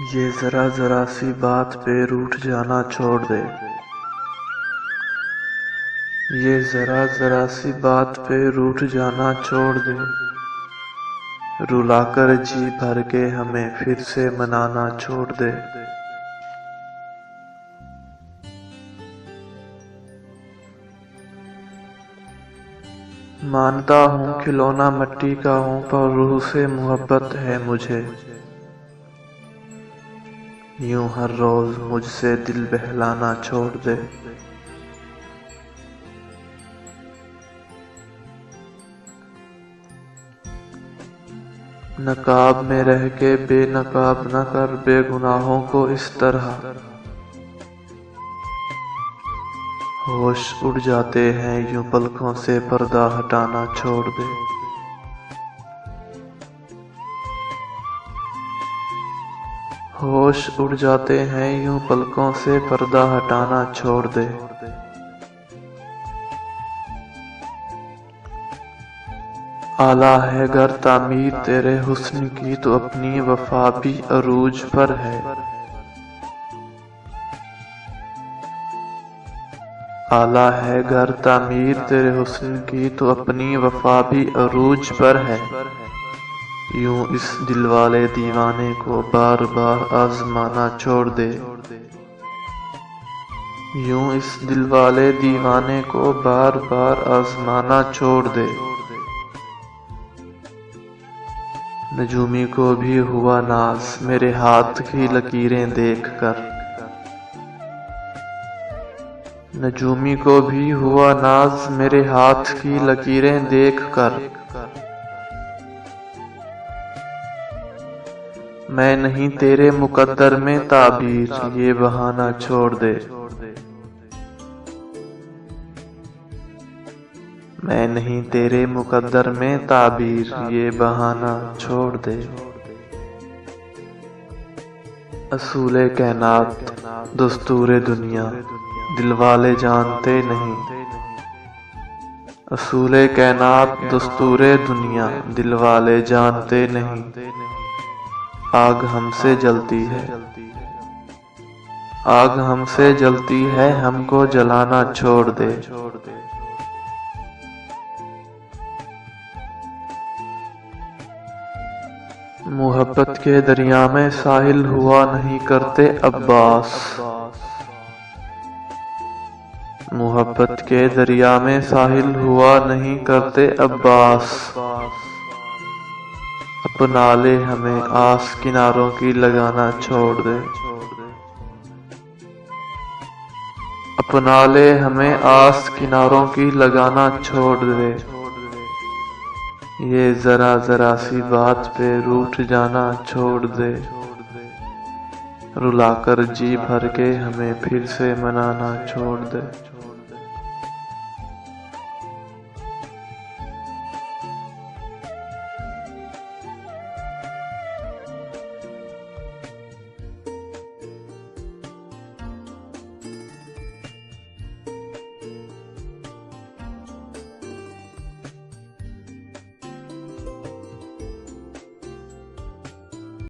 ये जरा जरा सी बात पे रूठ जाना छोड़ दे। ये जरा जरा सी बात पे रूठ जाना छोड़ दे। रुलाकर जी भर के हमें फिर से मनाना छोड़ दे। मानता हूँ खिलौना मिट्टी का हूँ, पर रूह से मोहब्बत है मुझे। यूं हर रोज मुझसे दिल बहलाना छोड़ दे। नकाब में रह के बेनकाब न कर बेगुनाहों को इस तरह। होश उड़ जाते हैं यूं पलकों से पर्दा हटाना छोड़ दे। होश उड़ जाते हैं यूं पलकों से पर्दा हटाना छोड़ दे। आला है गर तामीर तेरे हुस्न की, तो अपनी वफा भी अरूज पर है। आला है गर तामीर तेरे हुस्न की, तो अपनी वफा भी अरूज पर है। यूं इस दिलवाले दीवाने को बार बार आजमाना छोड़ दे। यूं इस दिलवाले दीवाने को बार बार आजमाना छोड़ दे। नजूमी को भी हुआ नाज मेरे हाथ की लकीरें देखकर। नजूमी को भी हुआ नाज मेरे हाथ की लकीरें देखकर। मैं नहीं तेरे मुकद्दर में ताबीर, ये बहाना छोड़ दे। मैं नहीं तेरे मुकद्दर में ताबीर, ये बहाना छोड़ दे। असूले कायनात दस्तूरे दुनिया दिलवाले जानते नहीं। असूले कायनात दस्तूरे दुनिया दिलवाले जानते नहीं। आग हमसे जलती है, आग हमसे जलती है, हमको जलाना छोड़ दे। मोहब्बत के दरिया में साहिल हुआ नहीं करते अब्बास। मोहब्बत के दरिया में साहिल हुआ नहीं करते अब्बास। अपना ले हमें आस किनारों की लगाना छोड़ दे। अपना ले हमें आस किनारों की लगाना छोड़ दे। ये जरा जरा सी बात पे रूठ जाना छोड़ दे। रुलाकर जी भर के हमें फिर से मनाना छोड़ दे।